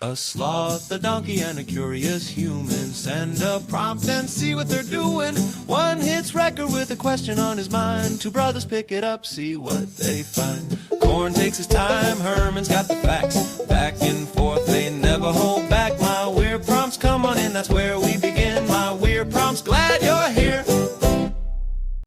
A sloth, a donkey, and a curious human. Send a prompt and see what they're doing. One hits record with a question on his mind. Two brothers pick it up, see what they find. Corn takes his time, Herman's got the facts. Back and forth, they never hold back. My weird prompts, come on in, that's where we begin. My weird prompts, glad you're here.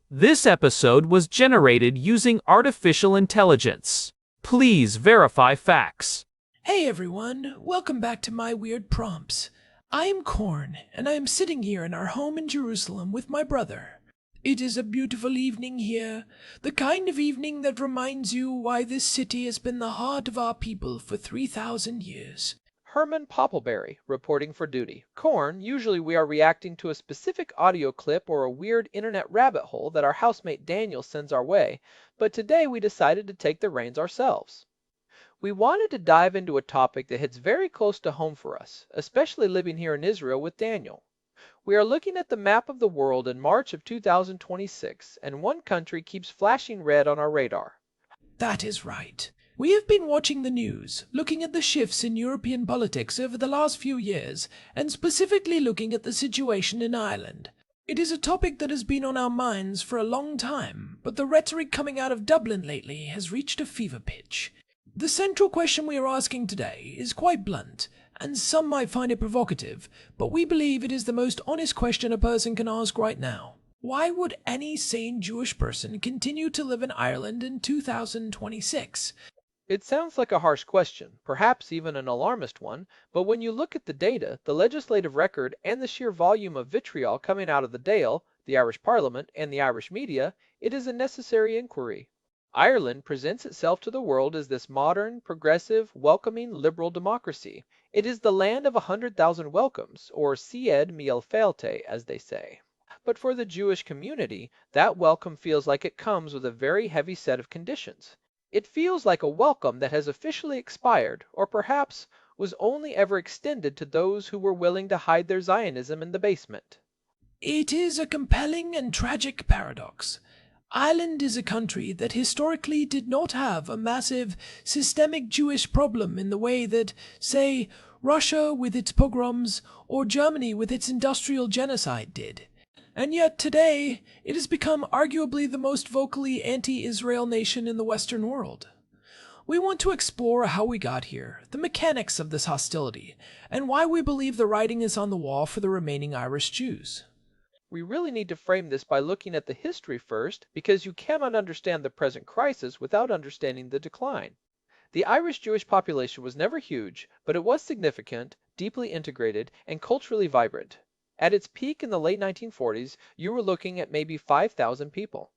This episode was generated using artificial intelligence. Please verify facts. Hey everyone, welcome back to my weird prompts. I am Corn, and I am sitting here in our home in Jerusalem with my brother. It is a beautiful evening here, the kind of evening that reminds you why this city has been the heart of our people for 3,000 years. Herman Poppleberry, reporting for duty. Corn, usually we are reacting to a specific audio clip or a weird internet rabbit hole that our housemate Daniel sends our way, but today we decided to take the reins ourselves. We wanted to dive into a topic that hits very close to home for us, especially living here in Israel with Daniel. We are looking at the map of the world in March of 2026, and one country keeps flashing red on our radar. That is right. We have been watching the news, looking at the shifts in European politics over the last few years, and specifically looking at the situation in Ireland. It is a topic that has been on our minds for a long time, but the rhetoric coming out of Dublin lately has reached a fever pitch. The central question we are asking today is quite blunt, and some might find it provocative, but we believe it is the most honest question a person can ask right now. Why would any sane Jewish person continue to live in Ireland in 2026? It sounds like a harsh question, perhaps even an alarmist one, but when you look at the data, the legislative record, and the sheer volume of vitriol coming out of the Dáil, the Irish Parliament, and the Irish media, it is a necessary inquiry. Ireland presents itself to the world as this modern, progressive, welcoming, liberal democracy. It is the land of 100,000 welcomes, or Sied Miel Feilte, as they say. But for the Jewish community, that welcome feels like it comes with a very heavy set of conditions. It feels like a welcome that has officially expired, or perhaps was only ever extended to those who were willing to hide their Zionism in the basement. It is a compelling and tragic paradox. Ireland is a country that historically did not have a massive, systemic Jewish problem in the way that, say, Russia with its pogroms or Germany with its industrial genocide did. And yet today, it has become arguably the most vocally anti-Israel nation in the Western world. We want to explore how we got here, the mechanics of this hostility, and why we believe the writing is on the wall for the remaining Irish Jews. We really need to frame this by looking at the history first, because you cannot understand the present crisis without understanding the decline. The Irish Jewish population was never huge, but it was significant, deeply integrated, and culturally vibrant. At its peak in the late 1940s, you were looking at maybe 5,000 people.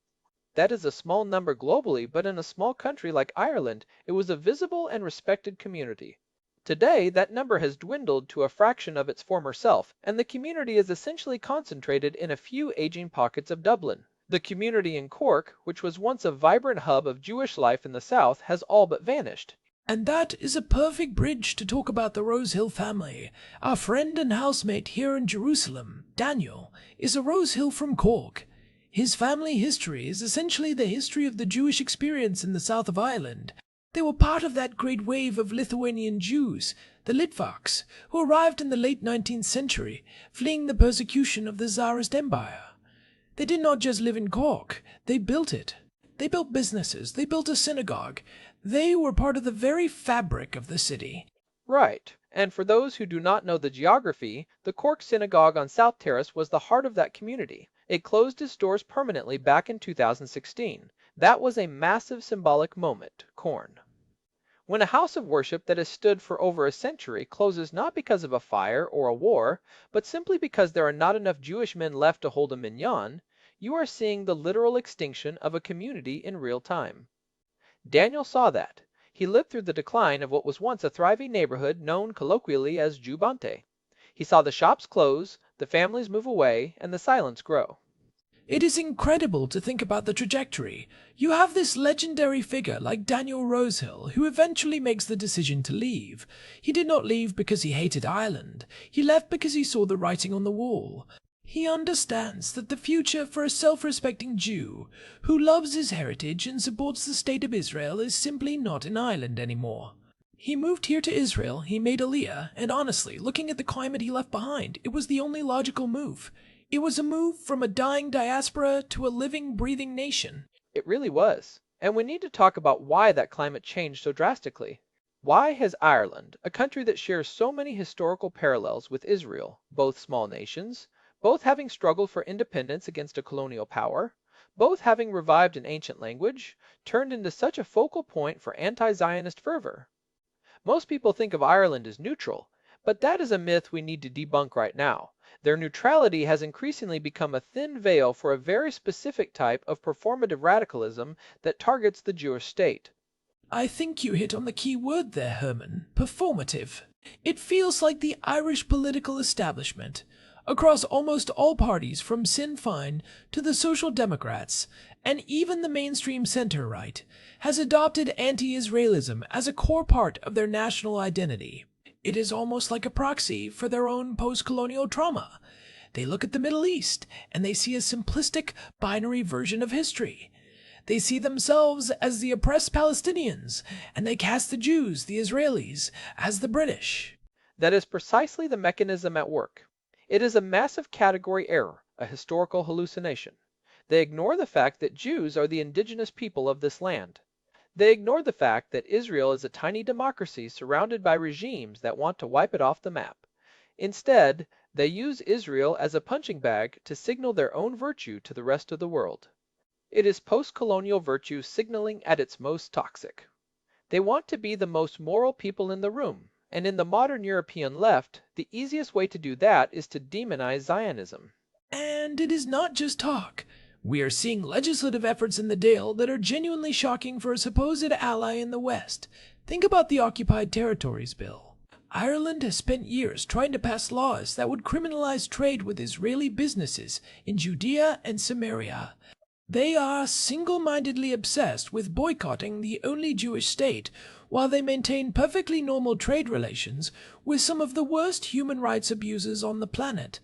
That is a small number globally, but in a small country like Ireland, it was a visible and respected community. Today, that number has dwindled to a fraction of its former self, and the community is essentially concentrated in a few aging pockets of Dublin. The community in Cork, which was once a vibrant hub of Jewish life in the south, has all but vanished. And that is a perfect bridge to talk about the Rosehill family. Our friend and housemate here in Jerusalem, Daniel, is a Rosehill from Cork. His family history is essentially the history of the Jewish experience in the south of Ireland. They were part of that great wave of Lithuanian Jews, the Litvaks, who arrived in the late 19th century, fleeing the persecution of the Tsarist Empire. They did not just live in Cork, they built it. They built businesses, they built a synagogue. They were part of the very fabric of the city. Right, and for those who do not know the geography, the Cork Synagogue on South Terrace was the heart of that community. It closed its doors permanently back in 2016. That was a massive symbolic moment, Corn. When a house of worship that has stood for over a century closes not because of a fire or a war, but simply because there are not enough Jewish men left to hold a Minyan, you are seeing the literal extinction of a community in real time. Daniel saw that. He lived through the decline of what was once a thriving neighborhood known colloquially as Jewbante. He saw the shops close, the families move away, and the silence grow. It is incredible to think about the trajectory. You have this legendary figure like Daniel Rosehill, who eventually makes the decision to leave. He did not leave because he hated Ireland. He left because he saw the writing on the wall. He understands that the future for a self-respecting Jew who loves his heritage and supports the state of Israel is simply not in Ireland anymore. He moved here to Israel, he made Aliyah, and honestly, looking at the climate he left behind, it was the only logical move. It was a move from a dying diaspora to a living, breathing nation. It really was. And we need to talk about why that climate changed so drastically. Why has Ireland, a country that shares so many historical parallels with Israel, both small nations, both having struggled for independence against a colonial power, both having revived an ancient language, turned into such a focal point for anti-Zionist fervor? Most people think of Ireland as neutral, but that is a myth we need to debunk right now. Their neutrality has increasingly become a thin veil for a very specific type of performative radicalism that targets the Jewish state. I think you hit on the key word there, Herman. Performative. It feels like the Irish political establishment, across almost all parties from Sinn Féin to the Social Democrats, and even the mainstream centre-right, has adopted anti-Israelism as a core part of their national identity. It is almost like a proxy for their own post-colonial trauma. They look at the Middle East, and they see a simplistic, binary version of history. They see themselves as the oppressed Palestinians, and they cast the Jews, the Israelis, as the British. That is precisely the mechanism at work. It is a massive category error, a historical hallucination. They ignore the fact that Jews are the indigenous people of this land. They ignore the fact that Israel is a tiny democracy surrounded by regimes that want to wipe it off the map. Instead, they use Israel as a punching bag to signal their own virtue to the rest of the world. It is post-colonial virtue signaling at its most toxic. They want to be the most moral people in the room, and in the modern European left, the easiest way to do that is to demonize Zionism. And it is not just talk. We are seeing legislative efforts in the Dale that are genuinely shocking for a supposed ally in the West. Think about the Occupied Territories Bill. Ireland has spent years trying to pass laws that would criminalize trade with Israeli businesses in Judea and Samaria. They are single-mindedly obsessed with boycotting the only Jewish state, while they maintain perfectly normal trade relations with some of the worst human rights abusers on the planet.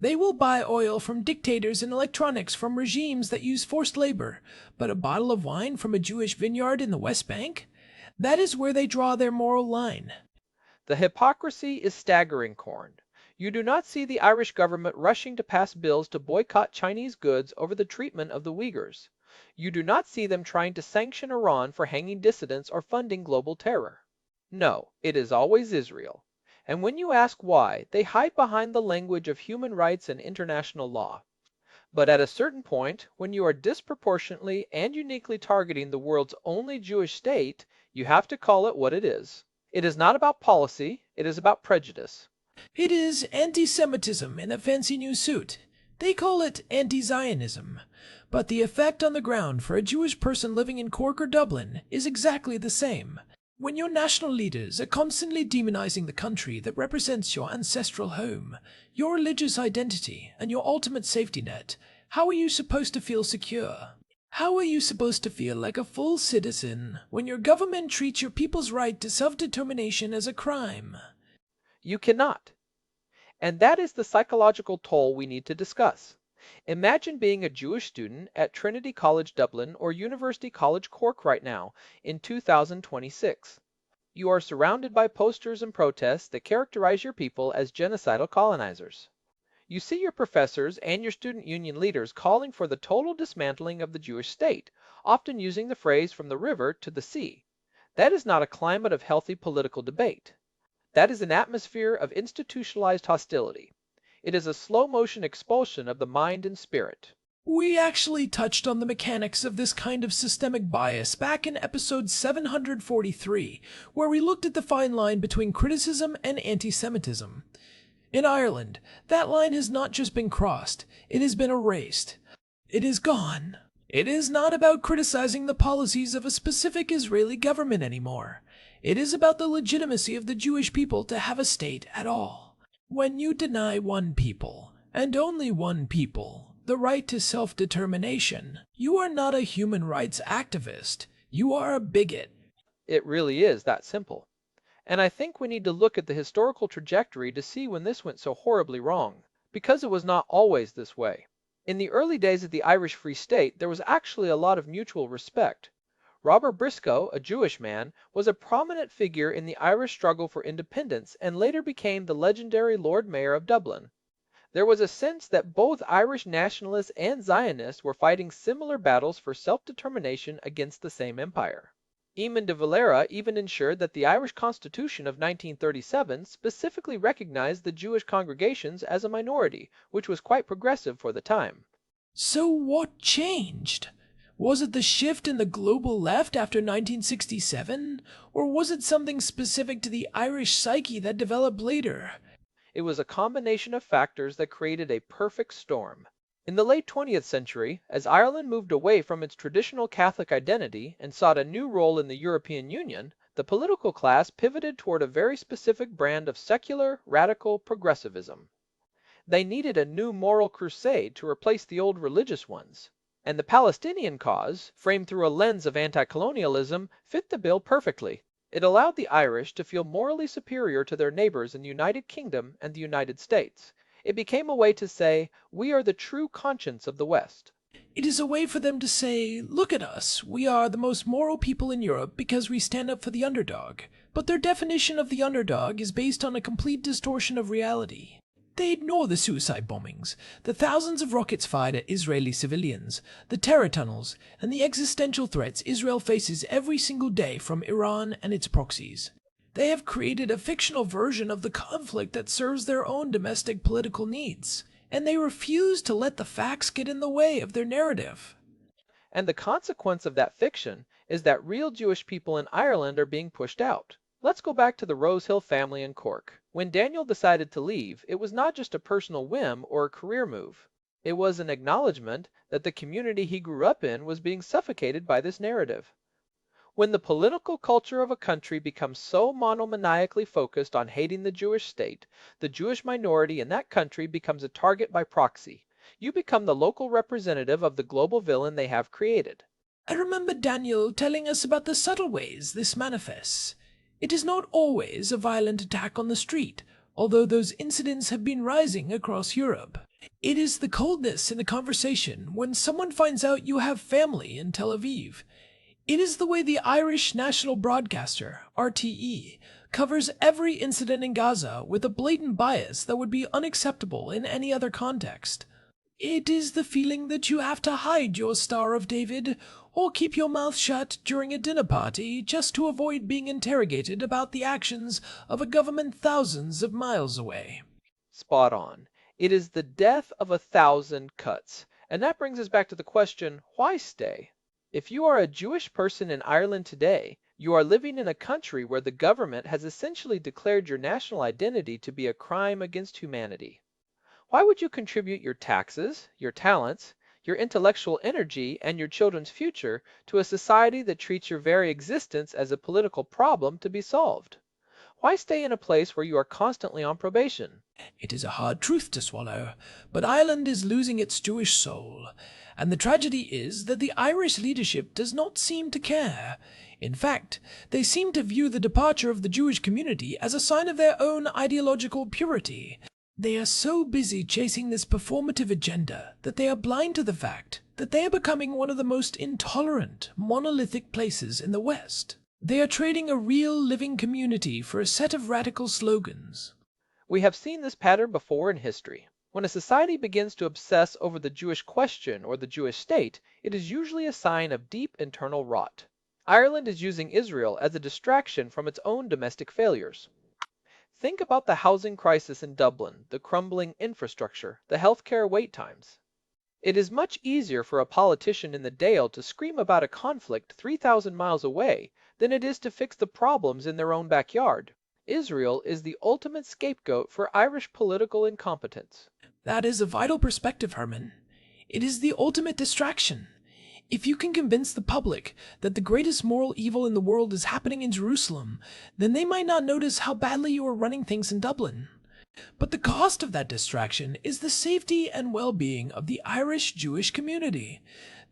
They will buy oil from dictators and electronics from regimes that use forced labor, but a bottle of wine from a Jewish vineyard in the West Bank? That is where they draw their moral line. The hypocrisy is staggering, Corn. You do not see the Irish government rushing to pass bills to boycott Chinese goods over the treatment of the Uyghurs. You do not see them trying to sanction Iran for hanging dissidents or funding global terror. No, it is always Israel. And when you ask why, they hide behind the language of human rights and international law. But at a certain point, when you are disproportionately and uniquely targeting the world's only Jewish state, you have to call it what it is. It is not about policy, it is about prejudice. It is anti-Semitism in a fancy new suit. They call it anti-Zionism. But the effect on the ground for a Jewish person living in Cork or Dublin is exactly the same. When your national leaders are constantly demonizing the country that represents your ancestral home, your religious identity, and your ultimate safety net, how are you supposed to feel secure? How are you supposed to feel like a full citizen when your government treats your people's right to self-determination as a crime? You cannot. And that is the psychological toll we need to discuss. Imagine being a Jewish student at Trinity College Dublin or University College Cork right now in 2026. You are surrounded by posters and protests that characterize your people as genocidal colonizers. You see your professors and your student union leaders calling for the total dismantling of the Jewish state, often using the phrase from the river to the sea. That is not a climate of healthy political debate. That is an atmosphere of institutionalized hostility. It is a slow-motion expulsion of the mind and spirit. We actually touched on the mechanics of this kind of systemic bias back in episode 743, where we looked at the fine line between criticism and anti-Semitism. In Ireland, that line has not just been crossed, it has been erased. It is gone. It is not about criticizing the policies of a specific Israeli government anymore. It is about the legitimacy of the Jewish people to have a state at all. When you deny one people, and only one people, the right to self-determination, you are not a human rights activist. You are a bigot. It really is that simple. And I think we need to look at the historical trajectory to see when this went so horribly wrong, because it was not always this way. In the early days of the Irish Free State, there was actually a lot of mutual respect. Robert Briscoe, a Jewish man, was a prominent figure in the Irish struggle for independence and later became the legendary Lord Mayor of Dublin. There was a sense that both Irish nationalists and Zionists were fighting similar battles for self-determination against the same empire. Eamon de Valera even ensured that the Irish Constitution of 1937 specifically recognized the Jewish congregations as a minority, which was quite progressive for the time. So what changed? Was it the shift in the global left after 1967? Or was it something specific to the Irish psyche that developed later? It was a combination of factors that created a perfect storm. In the late 20th century, as Ireland moved away from its traditional Catholic identity and sought a new role in the European Union, the political class pivoted toward a very specific brand of secular, radical progressivism. They needed a new moral crusade to replace the old religious ones. And the Palestinian cause, framed through a lens of anti-colonialism, fit the bill perfectly. It allowed the Irish to feel morally superior to their neighbors in the United Kingdom and the United States. It became a way to say, we are the true conscience of the West. It is a way for them to say, look at us, we are the most moral people in Europe because we stand up for the underdog. But their definition of the underdog is based on a complete distortion of reality. They ignore the suicide bombings, the thousands of rockets fired at Israeli civilians, the terror tunnels, and the existential threats Israel faces every single day from Iran and its proxies. They have created a fictional version of the conflict that serves their own domestic political needs, and they refuse to let the facts get in the way of their narrative. And the consequence of that fiction is that real Jewish people in Ireland are being pushed out. Let's go back to the Rosehill family in Cork. When Daniel decided to leave, it was not just a personal whim or a career move. It was an acknowledgement that the community he grew up in was being suffocated by this narrative. When the political culture of a country becomes so monomaniacally focused on hating the Jewish state, the Jewish minority in that country becomes a target by proxy. You become the local representative of the global villain they have created. I remember Daniel telling us about the subtle ways this manifests. It is not always a violent attack on the street, although those incidents have been rising across Europe. It is the coldness in a conversation when someone finds out you have family in Tel Aviv. It is the way the Irish national broadcaster, RTE, covers every incident in Gaza with a blatant bias that would be unacceptable in any other context. It is the feeling that you have to hide your Star of David or keep your mouth shut during a dinner party just to avoid being interrogated about the actions of a government thousands of miles away. Spot on. It is the death of 1,000 cuts. And that brings us back to the question, why stay? If you are a Jewish person in Ireland today, you are living in a country where the government has essentially declared your national identity to be a crime against humanity. Why would you contribute your taxes, your talents, your intellectual energy, and your children's future to a society that treats your very existence as a political problem to be solved? Why stay in a place where you are constantly on probation? It is a hard truth to swallow, but Ireland is losing its Jewish soul, and the tragedy is that the Irish leadership does not seem to care. In fact, they seem to view the departure of the Jewish community as a sign of their own ideological purity. They are so busy chasing this performative agenda that they are blind to the fact that they are becoming one of the most intolerant, monolithic places in the West. They are trading a real living community for a set of radical slogans. We have seen this pattern before in history. When a society begins to obsess over the Jewish question or the Jewish state, it is usually a sign of deep internal rot. Ireland is using Israel as a distraction from its own domestic failures. Think about the housing crisis in Dublin, the crumbling infrastructure, the healthcare wait times. It is much easier for a politician in the Dale to scream about a conflict 3,000 miles away than it is to fix the problems in their own backyard. Israel is the ultimate scapegoat for Irish political incompetence. That is a vital perspective, Herman. It is the ultimate distraction. If you can convince the public that the greatest moral evil in the world is happening in Jerusalem, then they might not notice how badly you are running things in Dublin. But the cost of that distraction is the safety and well-being of the Irish Jewish community.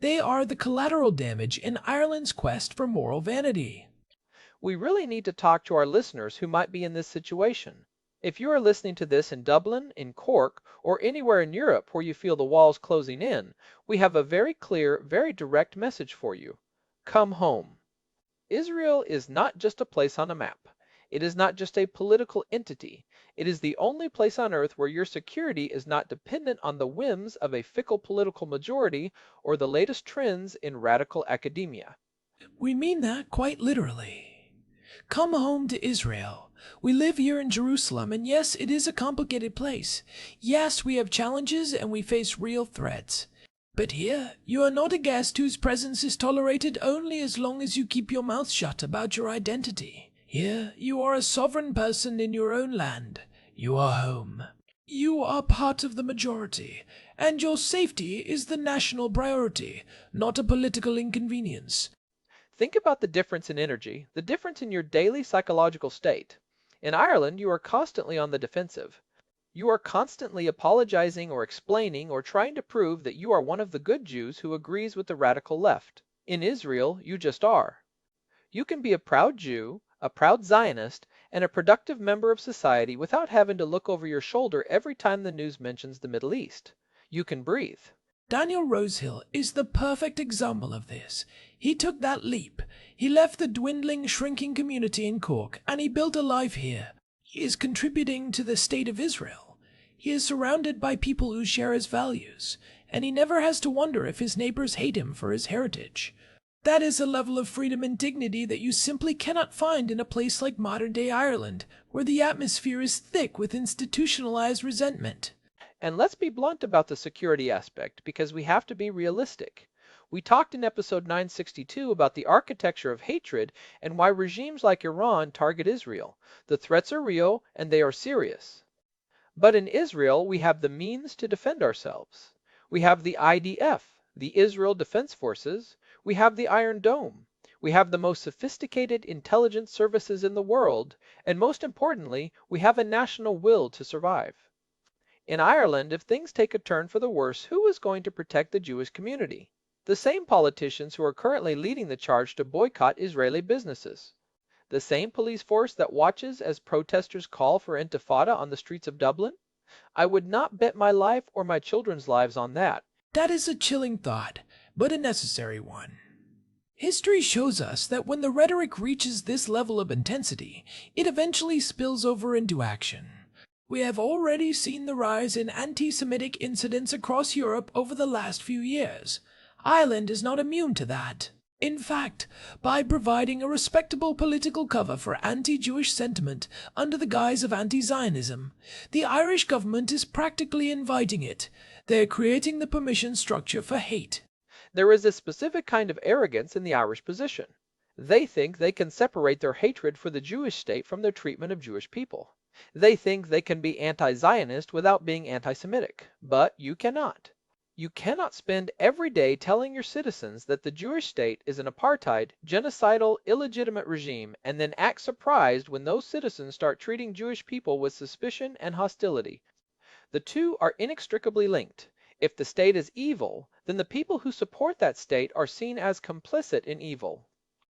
They are the collateral damage in Ireland's quest for moral vanity. We really need to talk to our listeners who might be in this situation. If you are listening to this in Dublin, in Cork, or anywhere in Europe where you feel the walls closing in, we have a very clear, very direct message for you. Come home. Israel is not just a place on a map. It is not just a political entity. It is the only place on earth where your security is not dependent on the whims of a fickle political majority or the latest trends in radical academia. We mean that quite literally. Come home to Israel. We live here in Jerusalem, and yes, it is a complicated place. Yes, we have challenges and we face real threats. But here, you are not a guest whose presence is tolerated only as long as you keep your mouth shut about your identity. Here, you are a sovereign person in your own land. You are home. You are part of the majority, and your safety is the national priority, not a political inconvenience. Think about the difference in energy, the difference in your daily psychological state. In Ireland, you are constantly on the defensive. You are constantly apologizing or explaining or trying to prove that you are one of the good Jews who agrees with the radical left. In Israel, you just are. You can be a proud Jew, a proud Zionist, and a productive member of society without having to look over your shoulder every time the news mentions the Middle East. You can breathe. Daniel Rosehill is the perfect example of this. He took that leap. He left the dwindling, shrinking community in Cork, and he built a life here. He is contributing to the state of Israel. He is surrounded by people who share his values, and he never has to wonder if his neighbors hate him for his heritage. That is a level of freedom and dignity that you simply cannot find in a place like modern-day Ireland, where the atmosphere is thick with institutionalized resentment. And let's be blunt about the security aspect, because we have to be realistic. We talked in episode 962 about the architecture of hatred and why regimes like Iran target Israel. The threats are real and they are serious. But in Israel, we have the means to defend ourselves. We have the IDF, the Israel Defense Forces. We have the Iron Dome. We have the most sophisticated intelligence services in the world. And most importantly, we have a national will to survive. In Ireland, if things take a turn for the worse, who is going to protect the Jewish community? The same politicians who are currently leading the charge to boycott Israeli businesses. The same police force that watches as protesters call for intifada on the streets of Dublin? I would not bet my life or my children's lives on that. That is a chilling thought, but a necessary one. History shows us that when the rhetoric reaches this level of intensity, it eventually spills over into action. We have already seen the rise in anti-Semitic incidents across Europe over the last few years. Ireland is not immune to that. In fact, by providing a respectable political cover for anti-Jewish sentiment under the guise of anti-Zionism, the Irish government is practically inviting it. They're creating the permission structure for hate. There is a specific kind of arrogance in the Irish position. They think they can separate their hatred for the Jewish state from their treatment of Jewish people. They think they can be anti-Zionist without being anti-Semitic, but you cannot. You cannot spend every day telling your citizens that the Jewish state is an apartheid, genocidal, illegitimate regime, and then act surprised when those citizens start treating Jewish people with suspicion and hostility. The two are inextricably linked. If the state is evil, then the people who support that state are seen as complicit in evil.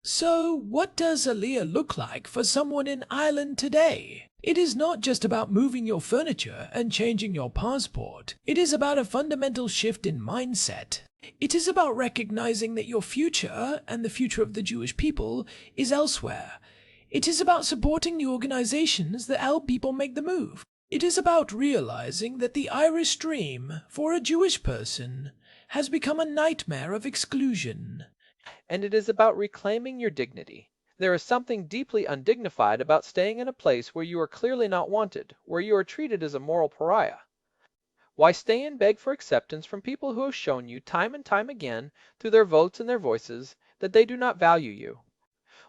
So, what does Aliyah look like for someone in Ireland today? It is not just about moving your furniture and changing your passport. It is about a fundamental shift in mindset. It is about recognizing that your future, and the future of the Jewish people, is elsewhere. It is about supporting the organizations that help people make the move. It is about realizing that the Irish dream, for a Jewish person, has become a nightmare of exclusion. And it is about reclaiming your dignity. There is something deeply undignified about staying in a place where you are clearly not wanted, where you are treated as a moral pariah. Why stay and beg for acceptance from people who have shown you time and time again, through their votes and their voices, that they do not value you?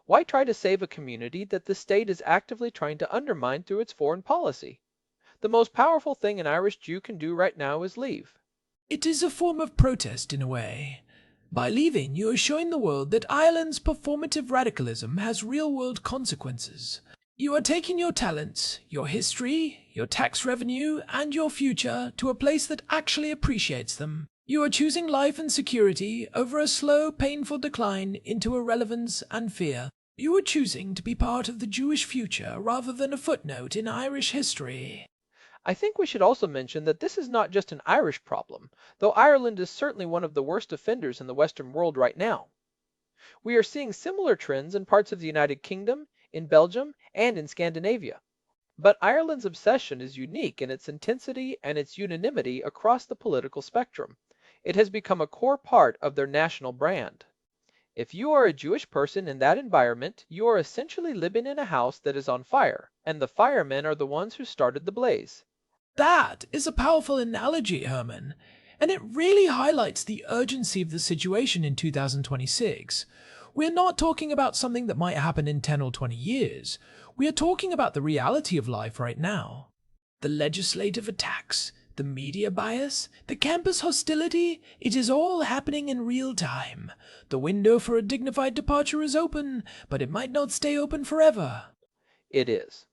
Why try to save a community that the state is actively trying to undermine through its foreign policy? The most powerful thing an Irish Jew can do right now is leave. It is a form of protest in a way. By leaving, you are showing the world that Ireland's performative radicalism has real-world consequences. You are taking your talents, your history, your tax revenue, and your future to a place that actually appreciates them. You are choosing life and security over a slow, painful decline into irrelevance and fear. You are choosing to be part of the Jewish future rather than a footnote in Irish history. I think we should also mention that this is not just an Irish problem, though Ireland is certainly one of the worst offenders in the Western world right now. We are seeing similar trends in parts of the United Kingdom, in Belgium, and in Scandinavia. But Ireland's obsession is unique in its intensity and its unanimity across the political spectrum. It has become a core part of their national brand. If you are a Jewish person in that environment, you are essentially living in a house that is on fire, and the firemen are the ones who started the blaze. That is a powerful analogy, Herman, and it really highlights the urgency of the situation in 2026. We're not talking about something that might happen in 10 or 20 years. We are talking about the reality of life right now. The legislative attacks, the media bias, the campus hostility, it is all happening in real time. The window for a dignified departure is open, but it might not stay open forever. It is.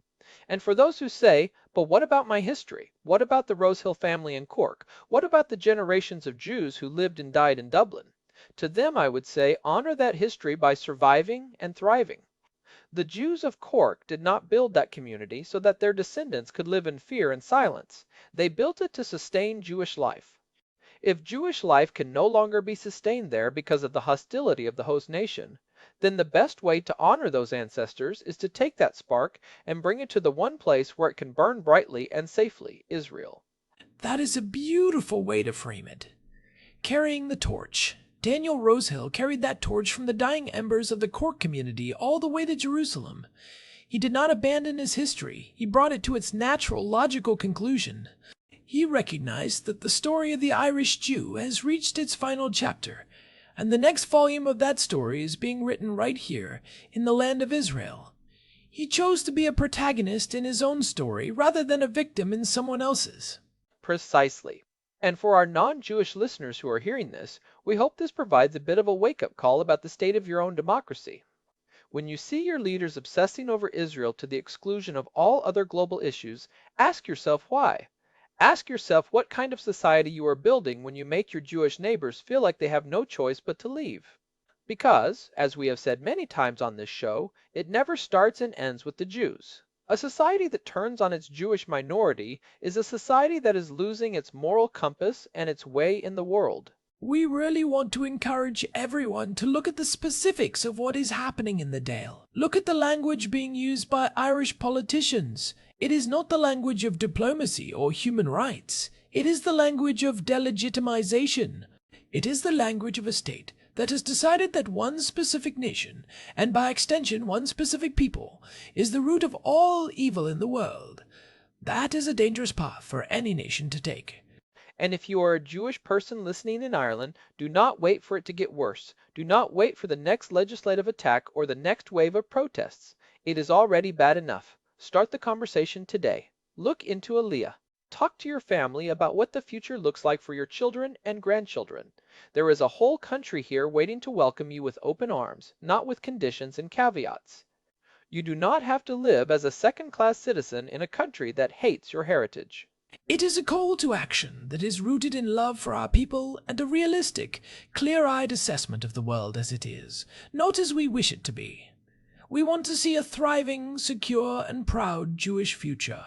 And for those who say, but what about my history? What about the Rosehill family in Cork? What about the generations of Jews who lived and died in Dublin? To them I would say, honor that history by surviving and thriving. The Jews of Cork did not build that community so that their descendants could live in fear and silence. They built it to sustain Jewish life. If Jewish life can no longer be sustained there because of the hostility of the host nation, then the best way to honor those ancestors is to take that spark and bring it to the one place where it can burn brightly and safely, Israel. That is a beautiful way to frame it. Carrying the torch. Daniel Rosehill carried that torch from the dying embers of the Cork community all the way to Jerusalem. He did not abandon his history. He brought it to its natural, logical conclusion. He recognized that the story of the Irish Jew has reached its final chapter, and the next volume of that story is being written right here, in the land of Israel. He chose to be a protagonist in his own story rather than a victim in someone else's. Precisely. And for our non-Jewish listeners who are hearing this, we hope this provides a bit of a wake-up call about the state of your own democracy. When you see your leaders obsessing over Israel to the exclusion of all other global issues, ask yourself why. Ask yourself what kind of society you are building when you make your Jewish neighbors feel like they have no choice but to leave. Because, as we have said many times on this show, it never starts and ends with the Jews. A society that turns on its Jewish minority is a society that is losing its moral compass and its way in the world. We really want to encourage everyone to look at the specifics of what is happening in the Dale. Look at the language being used by Irish politicians. It is not the language of diplomacy or human rights. It is the language of delegitimization. It is the language of a state that has decided that one specific nation, and by extension one specific people, is the root of all evil in the world. That is a dangerous path for any nation to take. And if you are a Jewish person listening in Ireland, do not wait for it to get worse. Do not wait for the next legislative attack or the next wave of protests. It is already bad enough. Start the conversation today. Look into Aliyah. Talk to your family about what the future looks like for your children and grandchildren. There is a whole country here waiting to welcome you with open arms, not with conditions and caveats. You do not have to live as a second-class citizen in a country that hates your heritage. It is a call to action that is rooted in love for our people and a realistic, clear-eyed assessment of the world as it is, not as we wish it to be. We want to see a thriving, secure, and proud Jewish future.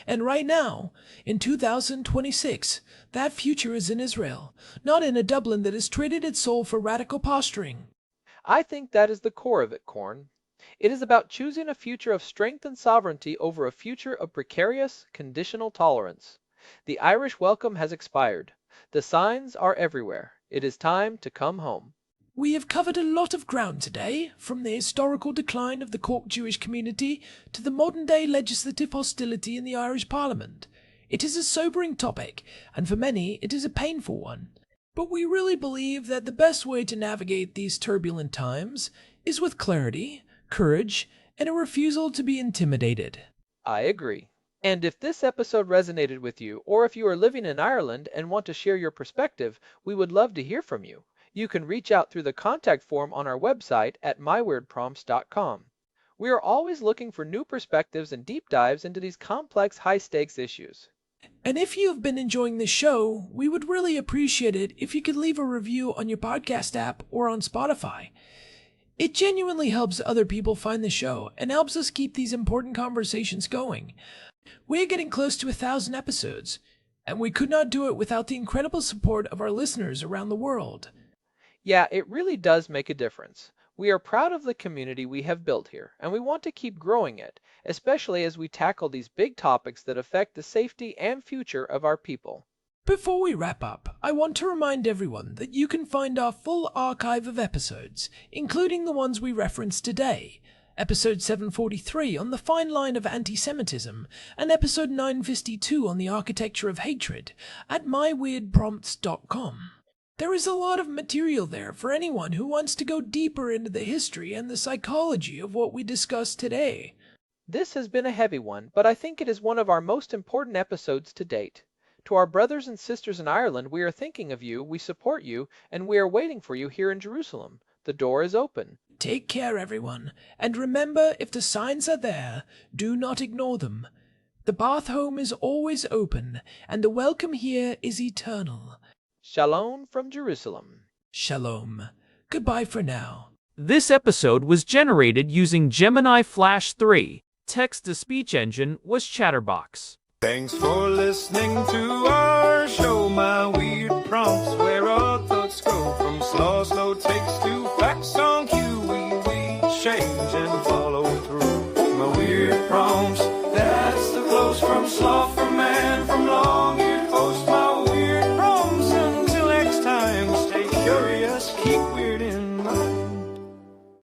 And right now, in 2026, that future is in Israel, not in a Dublin that has traded its soul for radical posturing. I think that is the core of it, Corn. It is about choosing a future of strength and sovereignty over a future of precarious, conditional tolerance. The Irish welcome has expired. The signs are everywhere. It is time to come home. We have covered a lot of ground today, from the historical decline of the Cork Jewish community to the modern-day legislative hostility in the Irish Parliament. It is a sobering topic, and for many it is a painful one. But we really believe that the best way to navigate these turbulent times is with clarity, courage, and a refusal to be intimidated. I agree. And if this episode resonated with you, or if you are living in Ireland and want to share your perspective, we would love to hear from you. You can reach out through the contact form on our website at myweirdprompts.com. We are always looking for new perspectives and deep dives into these complex, high-stakes issues. And if you have been enjoying this show, we would really appreciate it if you could leave a review on your podcast app or on Spotify. It genuinely helps other people find the show and helps us keep these important conversations going. We're getting close to 1,000 episodes, and we could not do it without the incredible support of our listeners around the world. Yeah, it really does make a difference. We are proud of the community we have built here, and we want to keep growing it, especially as we tackle these big topics that affect the safety and future of our people. Before we wrap up, I want to remind everyone that you can find our full archive of episodes, including the ones we referenced today, episode 743 on the fine line of anti-Semitism, and episode 952 on the architecture of hatred, at myweirdprompts.com. There is a lot of material there for anyone who wants to go deeper into the history and the psychology of what we discussed today. This has been a heavy one, but I think it is one of our most important episodes to date. To our brothers and sisters in Ireland, we are thinking of you, we support you, and we are waiting for you here in Jerusalem. The door is open. Take care, everyone, and remember, if the signs are there, do not ignore them. The bath home is always open, and the welcome here is eternal. Shalom from Jerusalem. Shalom. Goodbye for now. This episode was generated using Gemini Flash 3. Text-to-speech engine was Chatterbox. Thanks for listening to our show, My Weird Prompts.